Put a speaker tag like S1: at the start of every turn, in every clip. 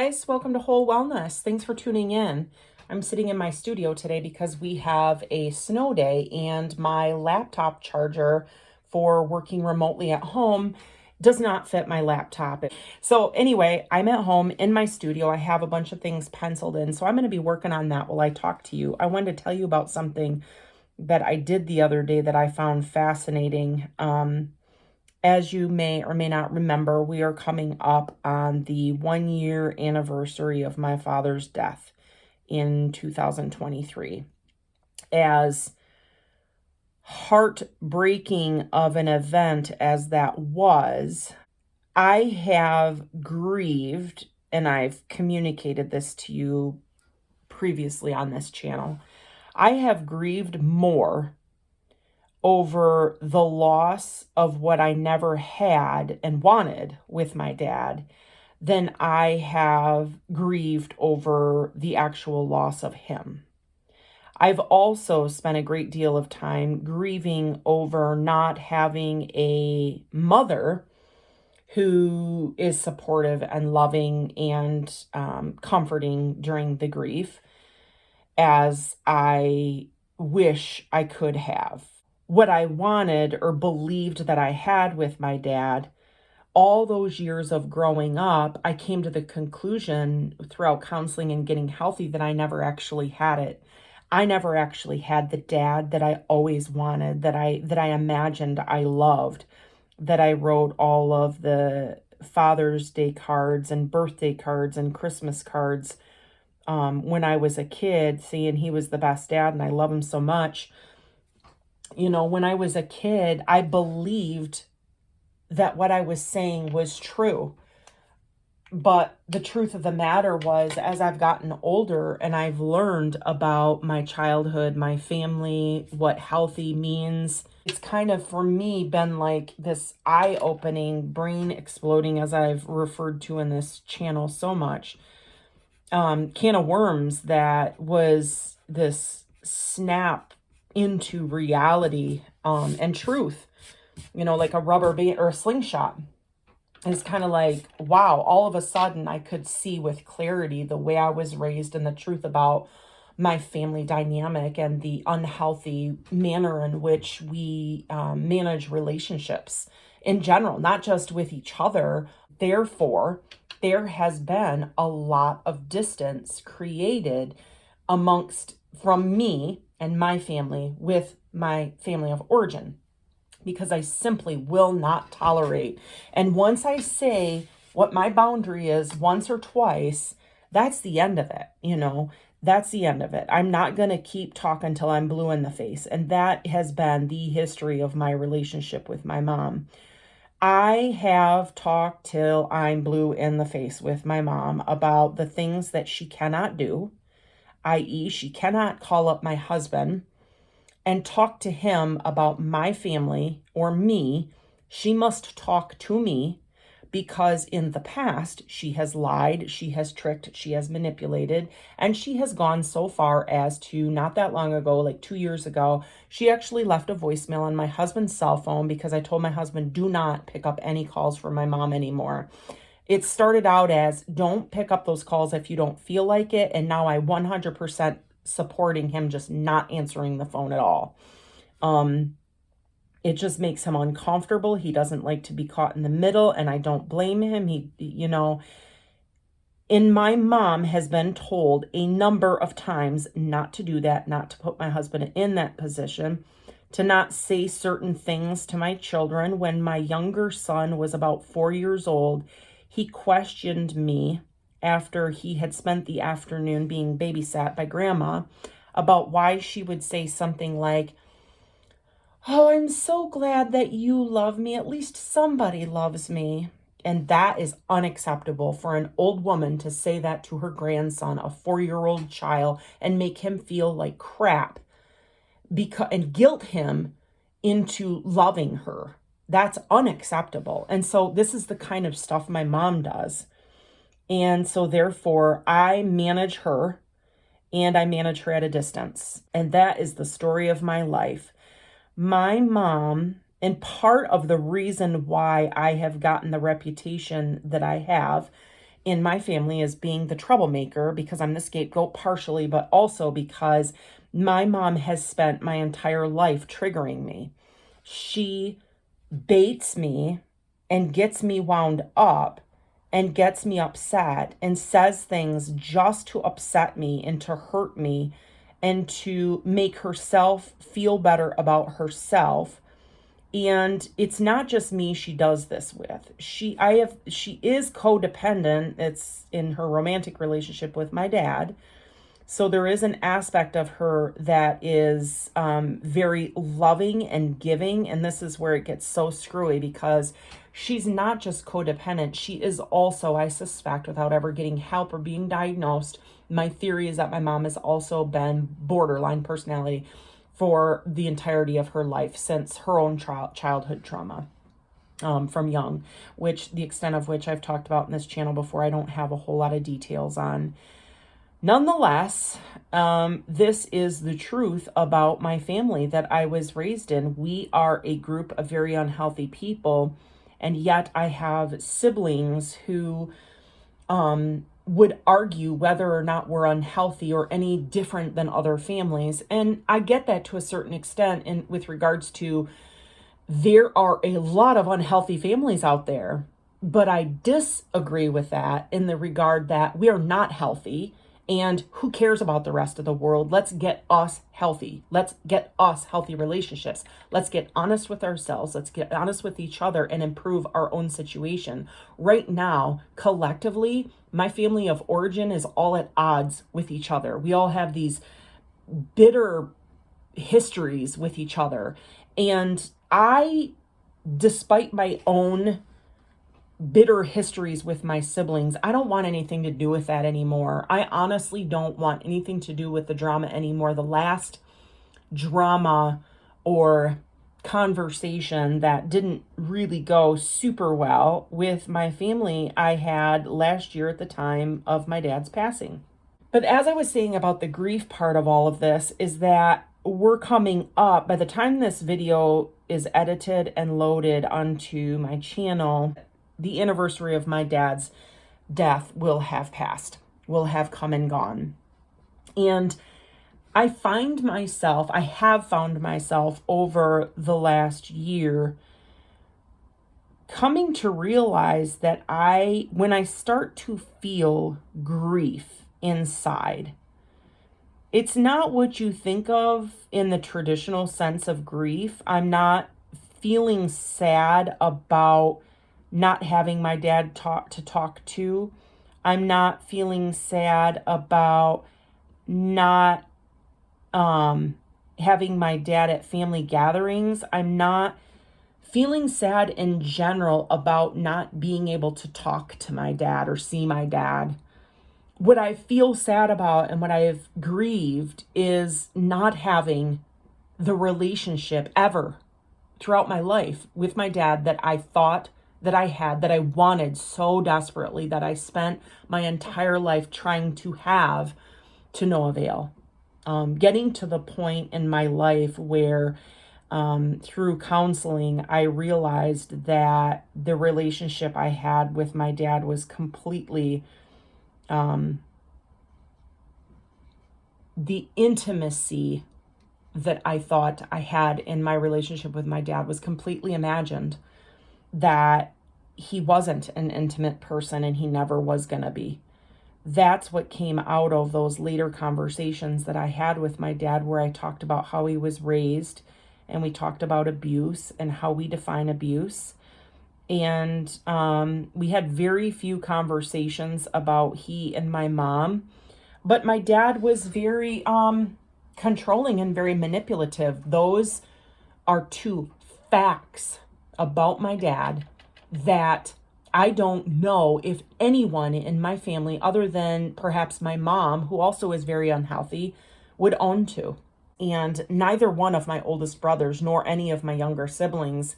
S1: guys, welcome to Whole Wellness. Thanks for tuning in. I'm sitting in my studio today because we have a snow day and my laptop charger for working remotely at home does not fit my laptop. So anyway, I'm at home in my studio. I have a bunch of things penciled in, so I'm going to be working on that while I talk to you. I wanted to tell you about something that I did the other day that I found fascinating. As you may or may not remember, we are coming up on the 1 year anniversary of my father's death in 2023. As heartbreaking of an event as that was, I have grieved, and I've communicated this to you previously on this channel. I have grieved more over the loss of what I never had and wanted with my dad than I have grieved over the actual loss of him. I've also spent a great deal of time grieving over not having a mother who is supportive and loving and comforting during the grief as I wish I could have. What I wanted or believed that I had with my dad, all those years of growing up, I came to the conclusion throughout counseling and getting healthy that I never actually had it. I never actually had the dad that I always wanted, that I imagined I loved, that I wrote all of the Father's Day cards and birthday cards and Christmas cards when I was a kid, saying he was the best dad and I love him so much. You know, when I was a kid, I believed that what I was saying was true. But the truth of the matter was, as I've gotten older and I've learned about my childhood, my family, what healthy means, it's kind of, for me, been like this eye-opening, brain exploding, as I've referred to in this channel so much, can of worms that was this snap into reality and truth, you know, like a rubber band or a slingshot. It's kind of like, wow, all of a sudden I could see with clarity the way I was raised and the truth about my family dynamic and the unhealthy manner in which we manage relationships in general, not just with each other. Therefore, there has been a lot of distance created from me and my family with my family of origin, because I simply will not tolerate. And once I say what my boundary is once or twice, that's the end of it. You know, that's the end of it. I'm not going to keep talking till I'm blue in the face. And that has been the history of my relationship with my mom. I have talked till I'm blue in the face with my mom about the things that she cannot do, i.e., she cannot call up my husband and talk to him about my family or me. She must talk to me, because in the past she has lied, she has tricked, she has manipulated, and she has gone so far as to, not that long ago, like 2 years ago, she actually left a voicemail on my husband's cell phone because I told my husband, do not pick up any calls from my mom anymore. It started out as, don't pick up those calls if you don't feel like it, and now I 100% supporting him just not answering the phone at all. It just makes him uncomfortable. He doesn't like to be caught in the middle, and I don't blame him. And my mom has been told a number of times not to do that, not to put my husband in that position, to not say certain things to my children. When my younger son was about 4 years old, he questioned me after he had spent the afternoon being babysat by grandma about why she would say something like, oh, I'm so glad that you love me. At least somebody loves me. And that is unacceptable for an old woman to say that to her grandson, a 4-year-old child, and make him feel like crap and guilt him into loving her. That's unacceptable. And so this is the kind of stuff my mom does. And so therefore, I manage her, and I manage her at a distance. And that is the story of my life. My mom, and part of the reason why I have gotten the reputation that I have, in my family as being the troublemaker because I'm the scapegoat partially, but also because my mom has spent my entire life triggering me. She baits me and gets me wound up and gets me upset and says things just to upset me and to hurt me and to make herself feel better about herself. And it's not just me she does this with. She is codependent. It's in her romantic relationship with my dad. So there is an aspect of her that is very loving and giving. And this is where it gets so screwy because she's not just codependent. She is also, I suspect, without ever getting help or being diagnosed, my theory is that my mom has also been borderline personality for the entirety of her life since her own childhood trauma from young, which the extent of which I've talked about in this channel before, I don't have a whole lot of details on. Nonetheless, this is the truth about my family that I was raised in. We are a group of very unhealthy people, and yet I have siblings who would argue whether or not we're unhealthy or any different than other families. And I get that to a certain extent in with regards to there are a lot of unhealthy families out there, but I disagree with that in the regard that we are not healthy. And who cares about the rest of the world? Let's get us healthy. Let's get us healthy relationships. Let's get honest with ourselves. Let's get honest with each other and improve our own situation. Right now, collectively, my family of origin is all at odds with each other. We all have these bitter histories with each other. And I, despite my own bitter histories with my siblings, I don't want anything to do with that anymore. I honestly don't want anything to do with the drama anymore. The last drama or conversation that didn't really go super well with my family I had last year at the time of my dad's passing. But as I was saying about the grief part of all of this is that we're coming up, by the time this video is edited and loaded onto my channel, the anniversary of my dad's death will have passed, will have come and gone. And I have found myself over the last year coming to realize that when I start to feel grief inside, it's not what you think of in the traditional sense of grief. I'm not feeling sad about not having my dad to talk to. I'm not feeling sad about not having my dad at family gatherings. I'm not feeling sad in general about not being able to talk to my dad or see my dad. What I feel sad about and what I have grieved is not having the relationship ever throughout my life with my dad that I thought that I had, that I wanted so desperately, that I spent my entire life trying to have, to no avail. Getting to the point in my life where through counseling, I realized that the relationship I had with my dad was completely, the intimacy that I thought I had in my relationship with my dad was completely imagined. That he wasn't an intimate person and he never was going to be. That's what came out of those later conversations that I had with my dad, where I talked about how he was raised and we talked about abuse and how we define abuse. And we had very few conversations about he and my mom, but my dad was very controlling and very manipulative. Those are two facts about my dad that I don't know if anyone in my family, other than perhaps my mom, who also is very unhealthy, would own to. And neither one of my oldest brothers nor any of my younger siblings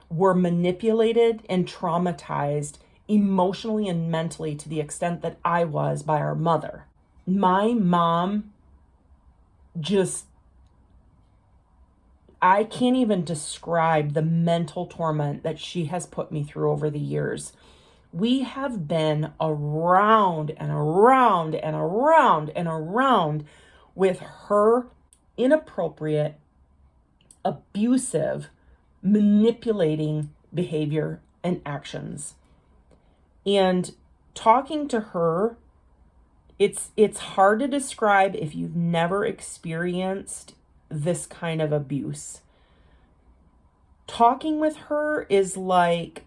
S1: were manipulated and traumatized emotionally and mentally to the extent that I was by our mother. My mom I can't even describe the mental torment that she has put me through over the years We have been around and around and around and around with her inappropriate, abusive, manipulating behavior and actions. And talking to her, it's hard to describe if you've never experienced this kind of abuse. Talking with her is like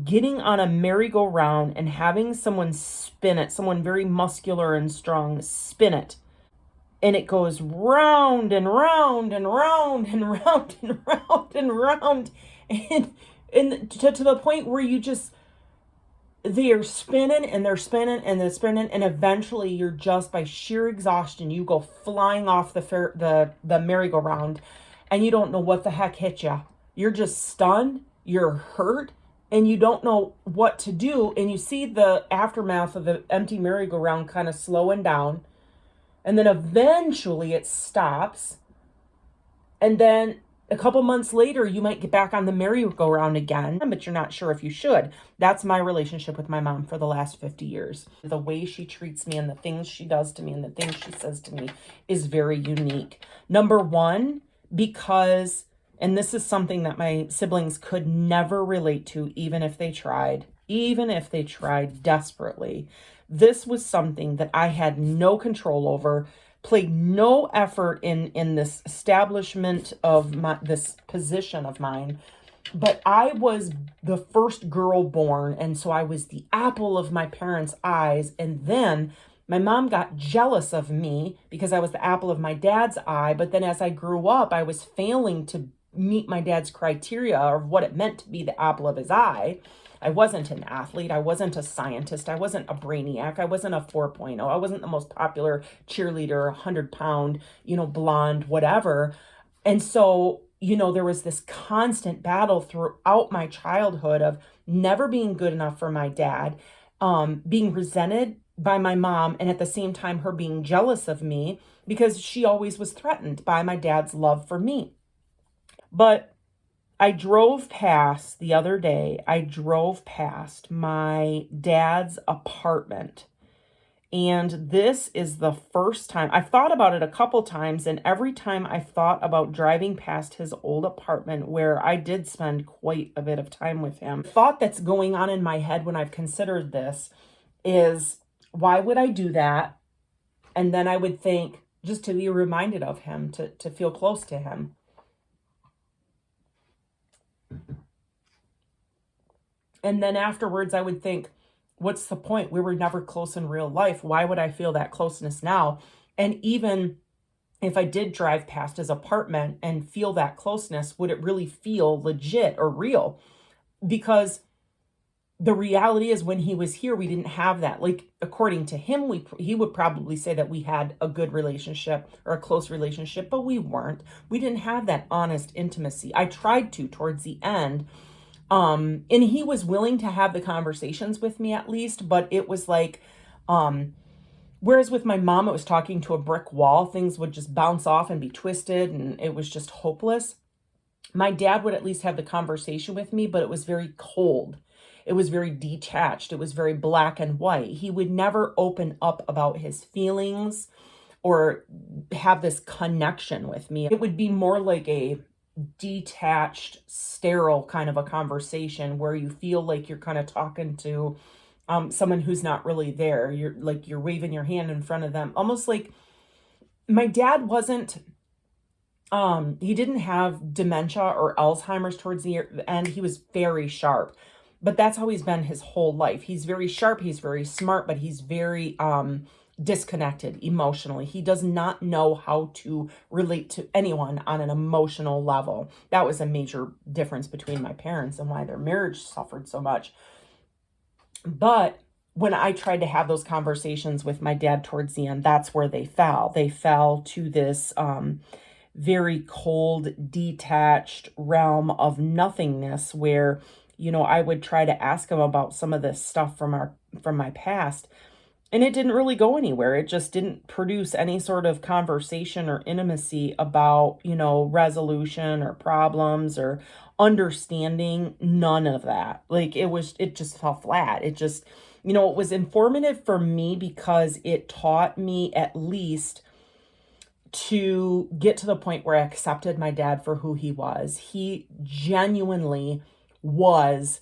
S1: getting on a merry-go-round and having someone spin it, someone very muscular and strong spin it. And it goes round and round and round and round and round and round. And to the point where they're spinning and they're spinning and they're spinning. And eventually you're just, by sheer exhaustion, you go flying off the merry-go-round and you don't know what the heck hit you. You're just stunned. You're hurt. And you don't know what to do. And you see the aftermath of the empty merry-go-round kind of slowing down. And then eventually it stops. And then a couple months later, you might get back on the merry-go-round again, but you're not sure if you should. That's my relationship with my mom for the last 50 years. The way she treats me and the things she does to me and the things she says to me is very unique. Number one, because, and this is something that my siblings could never relate to, even if they tried desperately. This was something that I had no control over, played no effort in this establishment of this position of mine. But I was the first girl born, and so I was the apple of my parents' eyes. And then my mom got jealous of me because I was the apple of my dad's eye. But then as I grew up, I was failing to meet my dad's criteria of what it meant to be the apple of his eye. I wasn't an athlete. I wasn't a scientist. I wasn't a brainiac. I wasn't a 4.0. I wasn't the most popular cheerleader, 100-pound, blonde, whatever. And so, there was this constant battle throughout my childhood of never being good enough for my dad, being resented by my mom, and at the same time, her being jealous of me because she always was threatened by my dad's love for me. But the other day, I drove past my dad's apartment. And this is the first time, I've thought about it a couple times, and every time I thought about driving past his old apartment, where I did spend quite a bit of time with him, the thought that's going on in my head when I've considered this is, why would I do that? And then I would think, just to be reminded of him, to feel close to him. And then afterwards, I would think, what's the point? We were never close in real life. Why would I feel that closeness now? And even if I did drive past his apartment and feel that closeness, would it really feel legit or real? Because the reality is, when he was here, we didn't have that. Like, according to him, he would probably say that we had a good relationship or a close relationship, but we weren't. We didn't have that honest intimacy. I tried to towards the end. And he was willing to have the conversations with me at least, but it was like, whereas with my mom, it was talking to a brick wall. Things would just bounce off and be twisted, and it was just hopeless. My dad would at least have the conversation with me, but it was very cold. It was very detached. It was very black and white. He would never open up about his feelings or have this connection with me. It would be more like a detached, sterile kind of a conversation where you feel like you're kind of talking to someone who's not really there. You're waving your hand in front of them. Almost like my dad wasn't, he didn't have dementia or Alzheimer's towards the end. He was very sharp, but that's how he's been his whole life. He's very sharp. He's very smart, but he's very, disconnected emotionally. He does not know how to relate to anyone on an emotional level. That was a major difference between my parents and why their marriage suffered so much. But when I tried to have those conversations with my dad towards the end, that's where they fell. They fell to this very cold, detached realm of nothingness where, I would try to ask him about some of this stuff from my past. And it didn't really go anywhere. It just didn't produce any sort of conversation or intimacy about, resolution or problems or understanding, none of that. Like it just fell flat. It just, it was informative for me because it taught me at least to get to the point where I accepted my dad for who he was. He genuinely was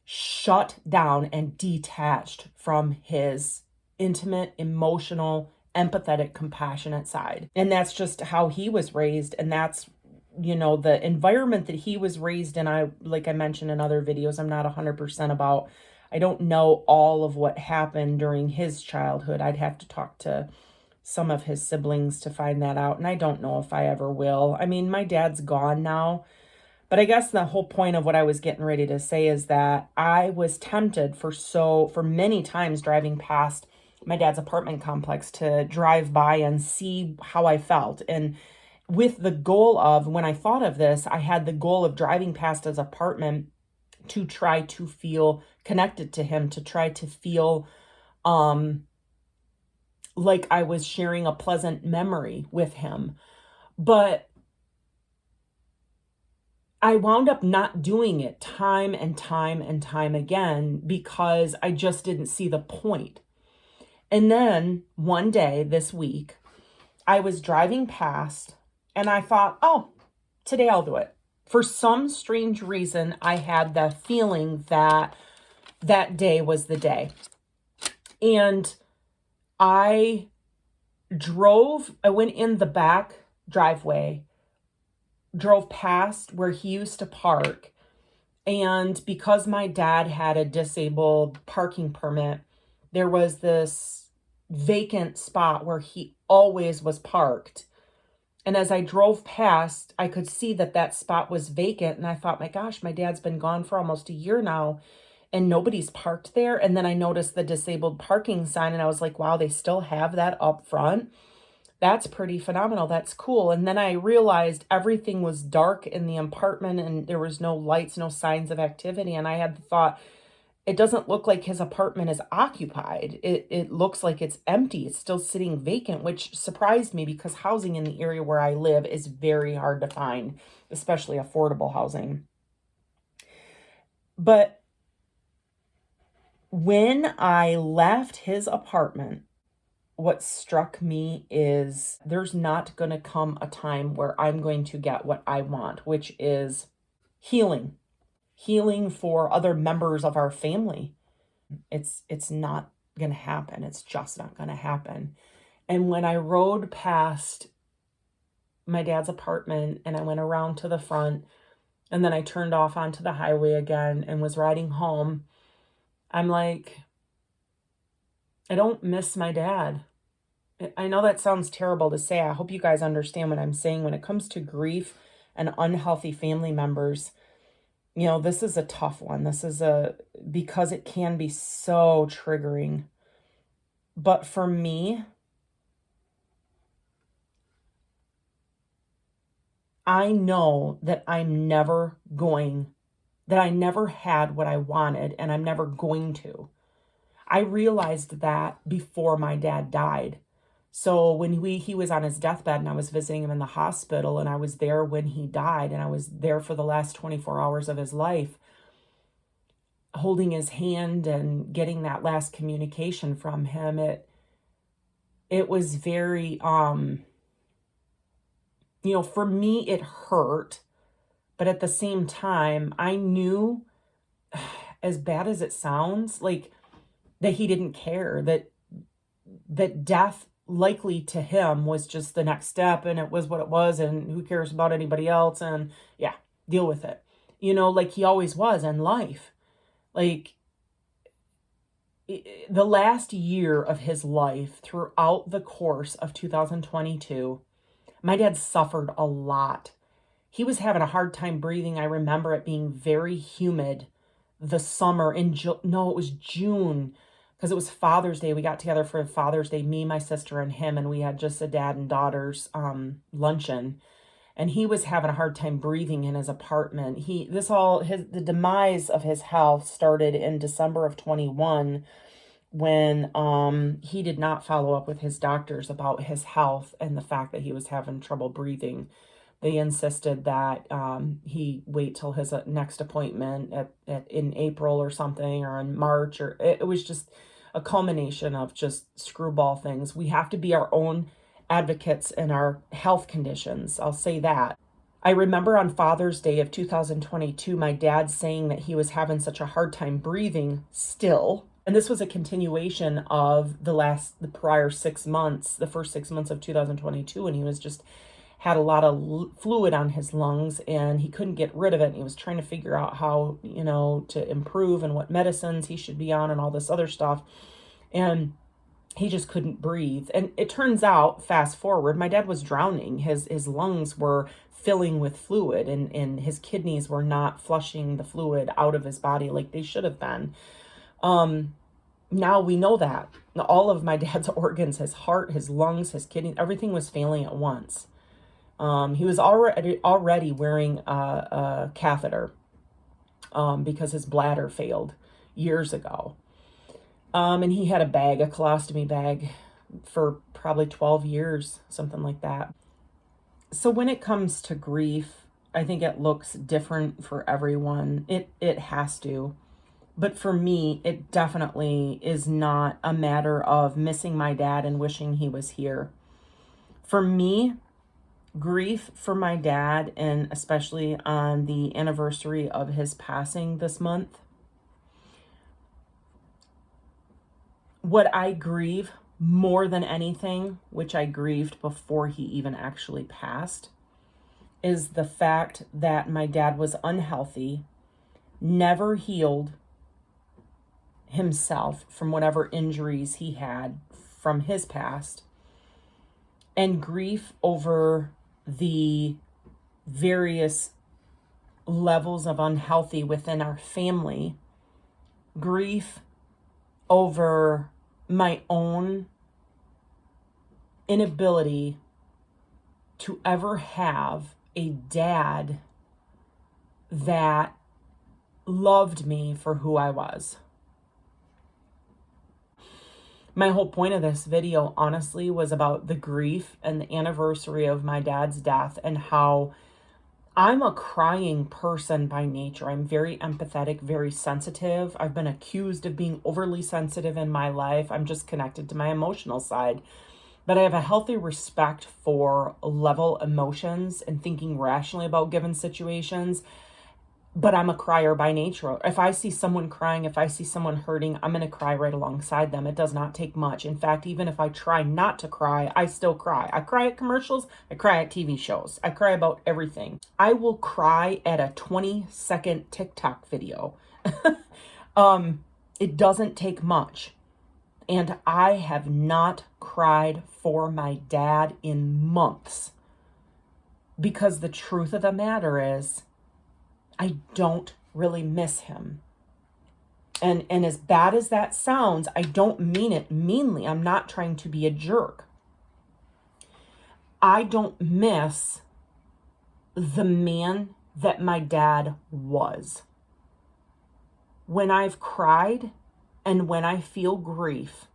S1: shut down and detached from his intimate, emotional, empathetic, compassionate side. And that's just how he was raised. And that's, the environment that he was raised in. Like I mentioned in other videos, I'm not 100% about, I don't know all of what happened during his childhood. I'd have to talk to some of his siblings to find that out. And I don't know if I ever will. I mean, my dad's gone now. But I guess the whole point of what I was getting ready to say is that I was tempted for many times driving past my dad's apartment complex to drive by and see how I felt. And with the goal of, when I thought of this, I had the goal of driving past his apartment to try to feel connected to him, to try to feel like I was sharing a pleasant memory with him. But I wound up not doing it time and time and time again because I just didn't see the point. And then one day this week, I was driving past and I thought, oh, today I'll do it. For some strange reason, I had the feeling that that day was the day. And I went in the back driveway, drove past where he used to park. And because my dad had a disabled parking permit, there was this vacant spot where he always was parked. And as I drove past, I could see that spot was vacant. And I thought, my gosh, my dad's been gone for almost a year now and nobody's parked there. And then I noticed the disabled parking sign and I was like, wow, they still have that up front. That's pretty phenomenal. That's cool. And then I realized everything was dark in the apartment and there was no lights, no signs of activity. And I had the thought, it doesn't look like his apartment is occupied. It looks like it's empty. It's still sitting vacant, which surprised me because housing in the area where I live is very hard to find, especially affordable housing. But when I left his apartment, what struck me is there's not going to come a time where I'm going to get what I want, which is healing for other members of our family. It's not going to happen. It's just not going to happen. And when I rode past my dad's apartment and I went around to the front and then I turned off onto the highway again and was riding home, I'm like, I don't miss my dad. I know that sounds terrible to say. I hope you guys understand what I'm saying. When it comes to grief and unhealthy family members, this is a tough one. Because it can be so triggering. But for me, I know that I never had what I wanted and I'm never going to. I realized that before my dad died. So when he was on his deathbed and I was visiting him in the hospital and I was there when he died and I was there for the last 24 hours of his life, holding his hand and getting that last communication from him, it was very, for me, it hurt. But at the same time, I knew, as bad as it sounds, like that he didn't care, that death likely to him was just the next step and it was what it was and who cares about anybody else and yeah, deal with it. Like he always was in life. Like the last year of his life, throughout the course of 2022, my dad suffered a lot. He was having a hard time breathing. I remember it being very humid the summer it was June, because it was Father's Day. We got together for Father's Day, me, my sister, and him, and we had just a dad and daughter's luncheon. And he was having a hard time breathing in his apartment. The demise of his health started in December of 21 when he did not follow up with his doctors about his health and the fact that he was having trouble breathing. They insisted that he wait till his next appointment in April or something, or in March, or it was just a culmination of just screwball things. We have to be our own advocates in our health conditions. I'll say that. I remember on Father's Day of 2022, my dad saying that he was having such a hard time breathing still. And this was a continuation of the prior 6 months, the first 6 months of 2022, and he was just had a lot of fluid on his lungs and he couldn't get rid of it. And he was trying to figure out how, to improve and what medicines he should be on and all this other stuff. And he just couldn't breathe. And it turns out, fast forward, my dad was drowning. His lungs were filling with fluid, and his kidneys were not flushing the fluid out of his body like they should have been. Now we know that all of my dad's organs, his heart, his lungs, his kidneys, everything was failing at once. He was already wearing a catheter because his bladder failed years ago. And he had a colostomy bag for probably 12 years, something like that. So when it comes to grief, I think it looks different for everyone. It has to. But for me, it definitely is not a matter of missing my dad and wishing he was here. For me, grief for my dad, and especially on the anniversary of his passing this month, what I grieve more than anything, which I grieved before he even actually passed, is the fact that my dad was unhealthy, never healed himself from whatever injuries he had from his past, and grief over the various levels of unhealthy within our family, grief over my own inability to ever have a dad that loved me for who I was. My whole point of this video, honestly, was about the grief and the anniversary of my dad's death, and how I'm a crying person by nature. I'm very empathetic, very sensitive. I've been accused of being overly sensitive in my life. I'm just connected to my emotional side. But I have a healthy respect for level emotions and thinking rationally about given situations. But I'm a crier by nature. If I see someone crying, if I see someone hurting, I'm going to cry right alongside them. It does not take much. In fact, even if I try not to cry, I still cry. I cry at commercials. I cry at TV shows. I cry about everything. I will cry at a 20-second TikTok video. It doesn't take much. And I have not cried for my dad in months. Because the truth of the matter is, I don't really miss him. And as bad as that sounds, I don't mean it meanly. I'm not trying to be a jerk. I don't miss the man that my dad was. When I've cried and when I feel grief,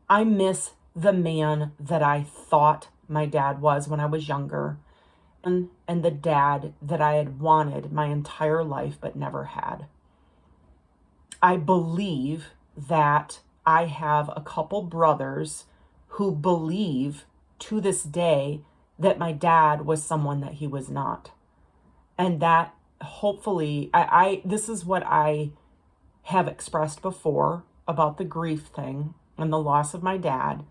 S1: I miss the man that I thought my dad was when I was younger, and the dad that I had wanted my entire life but never had. I believe that I have a couple brothers who believe to this day that my dad was someone that he was not. And that hopefully, this is what I have expressed before about the grief thing and the loss of my dad.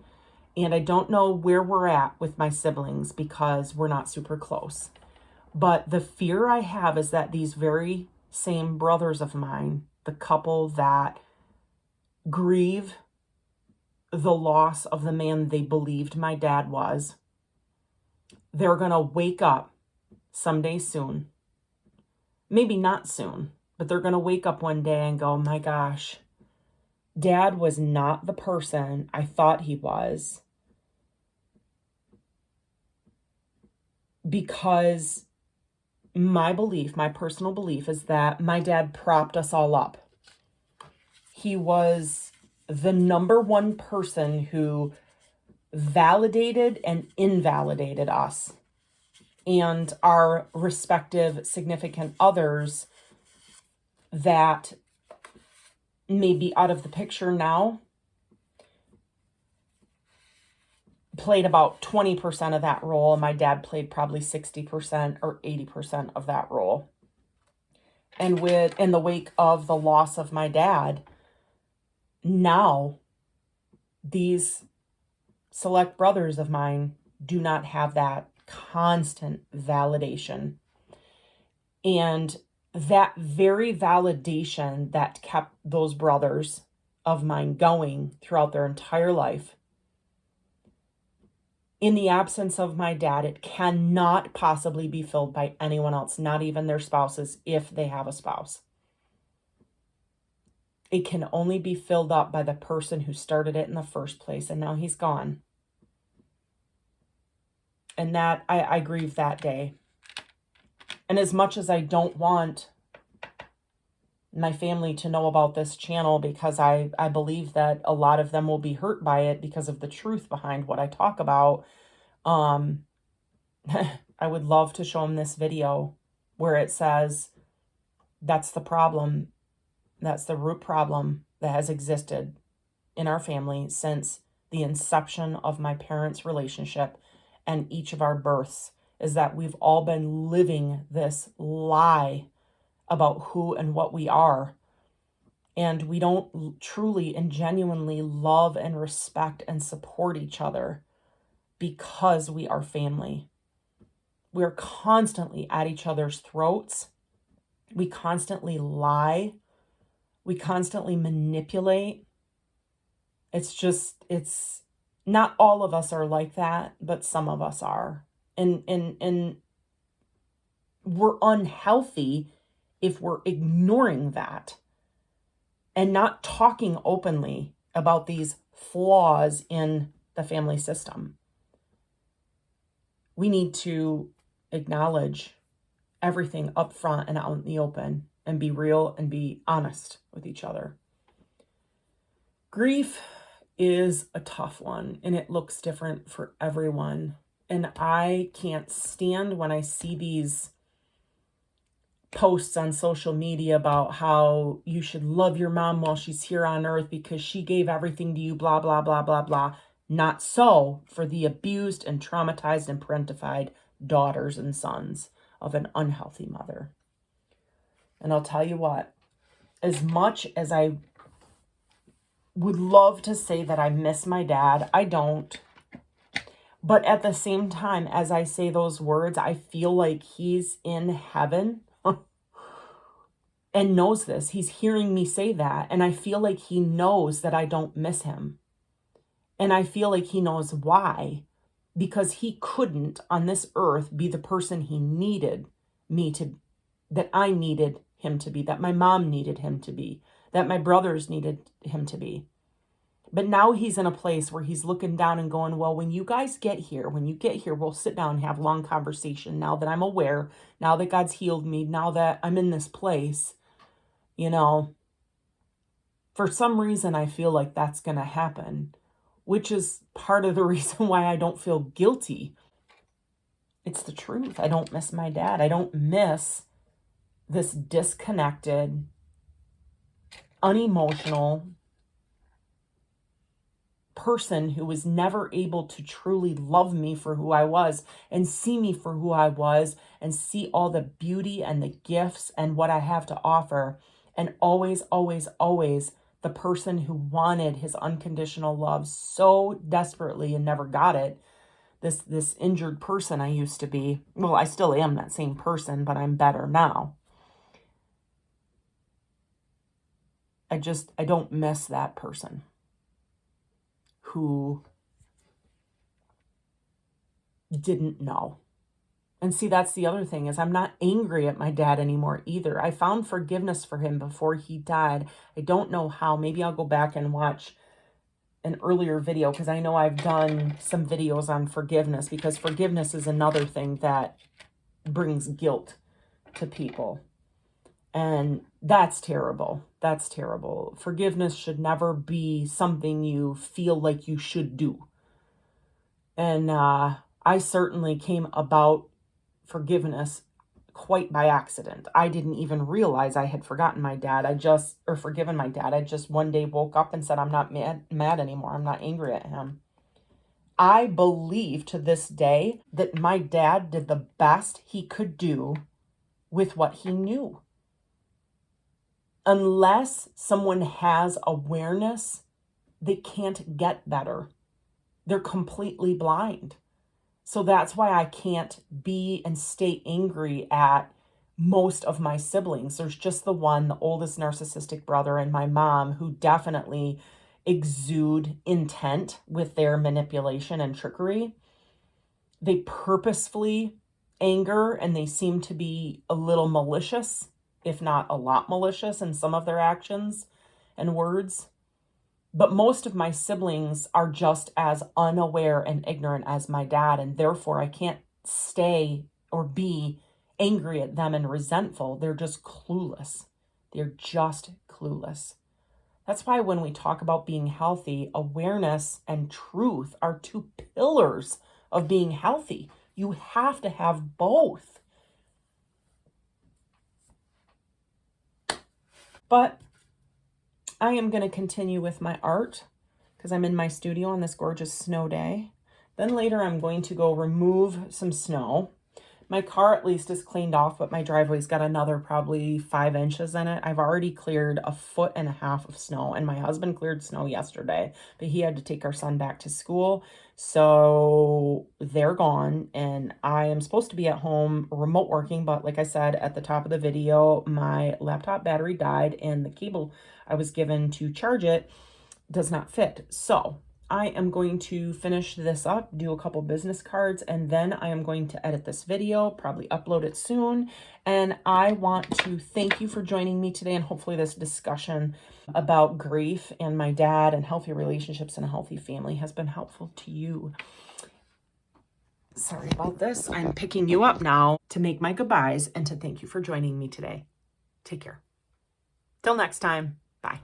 S1: And I don't know where we're at with my siblings because we're not super close. But the fear I have is that these very same brothers of mine, the couple that grieve the loss of the man they believed my dad was, they're going to wake up someday soon. Maybe not soon, but they're going to wake up one day and go, my gosh, Dad was not the person I thought he was. Because my personal belief is that my dad propped us all up. He was the number one person who validated and invalidated us. and our respective significant others that may be out of the picture now played about 20% of that role, and my dad played probably 60% or 80% of that role. And in the wake of the loss of my dad, now these select brothers of mine do not have that constant validation. And that very validation that kept those brothers of mine going throughout their entire life, in the absence of my dad, it cannot possibly be filled by anyone else, not even their spouses, if they have a spouse. It can only be filled up by the person who started it in the first place, and now he's gone. And that, I grieve that day. And as much as I don't want my family to know about this channel, because I believe that a lot of them will be hurt by it because of the truth behind what I talk about, I would love to show them this video where it says, that's the problem. That's the root problem that has existed in our family since the inception of my parents' relationship and each of our births, is that we've all been living this lie about who and what we are. And we don't truly and genuinely love and respect and support each other because we are family. We're constantly at each other's throats. We constantly lie. We constantly manipulate. It's not all of us are like that, but some of us are. And we're unhealthy if we're ignoring that and not talking openly about these flaws in the family system. We need to acknowledge everything up front and out in the open and be real and be honest with each other. Grief is a tough one, and it looks different for everyone. And I can't stand when I see these posts on social media about how you should love your mom while she's here on earth because she gave everything to you, blah, blah, blah, blah, blah. Not so for the abused and traumatized and parentified daughters and sons of an unhealthy mother. And I'll tell you what, as much as I would love to say that I miss my dad, I don't. But at the same time, as I say those words, I feel like he's in heaven and knows this. He's hearing me say that. And I feel like he knows that I don't miss him. And I feel like he knows why. Because he couldn't on this earth be the person he needed me to, that I needed him to be, that my mom needed him to be, that my brothers needed him to be. But now he's in a place where he's looking down and going, well, when you guys get here, we'll sit down and have a long conversation. Now that I'm aware, now that God's healed me, now that I'm in this place, for some reason, I feel like that's going to happen, which is part of the reason why I don't feel guilty. It's the truth. I don't miss my dad. I don't miss this disconnected, unemotional person who was never able to truly love me for who I was and see me for who I was and see all the beauty and the gifts and what I have to offer. And always, always, always the person who wanted his unconditional love so desperately and never got it. This injured person I used to be. Well, I still am that same person, but I'm better now. I don't miss that person who didn't know. And see, that's the other thing, is I'm not angry at my dad anymore either. I found forgiveness for him before he died. I don't know how. Maybe I'll go back and watch an earlier video, because I know I've done some videos on forgiveness, because forgiveness is another thing that brings guilt to people. And that's terrible. That's terrible. Forgiveness should never be something you feel like you should do. And I certainly came about forgiveness quite by accident. I didn't even realize I had forgotten my dad. Or forgiven my dad. I just one day woke up and said, I'm not mad anymore. I'm not angry at him. I believe to this day that my dad did the best he could do with what he knew. Unless someone has awareness, they can't get better. They're completely blind. So that's why I can't be and stay angry at most of my siblings. There's just the one, the oldest narcissistic brother, and my mom, who definitely exude intent with their manipulation and trickery. They purposefully anger, and they seem to be a little malicious, if not a lot malicious in some of their actions and words. But most of my siblings are just as unaware and ignorant as my dad, and therefore I can't stay or be angry at them and resentful. They're just clueless. They're just clueless. That's why when we talk about being healthy, awareness and truth are two pillars of being healthy. You have to have both. But I am going to continue with my art because I'm in my studio on this gorgeous snow day. Then later I'm going to go remove some snow. My car at least is cleaned off, but my driveway's got another probably 5 inches in it. I've already cleared 1.5 feet of snow, and my husband cleared snow yesterday, but he had to take our son back to school. So they're gone, and I am supposed to be at home remote working, but like I said at the top of the video, my laptop battery died and the cable I was given to charge it does not fit. So I am going to finish this up, do a couple business cards, and then I am going to edit this video, probably upload it soon. And I want to thank you for joining me today, and hopefully this discussion about grief and my dad and healthy relationships and a healthy family has been helpful to you. Sorry about this. I'm picking you up now to make my goodbyes and to thank you for joining me today. Take care. Till next time. Bye.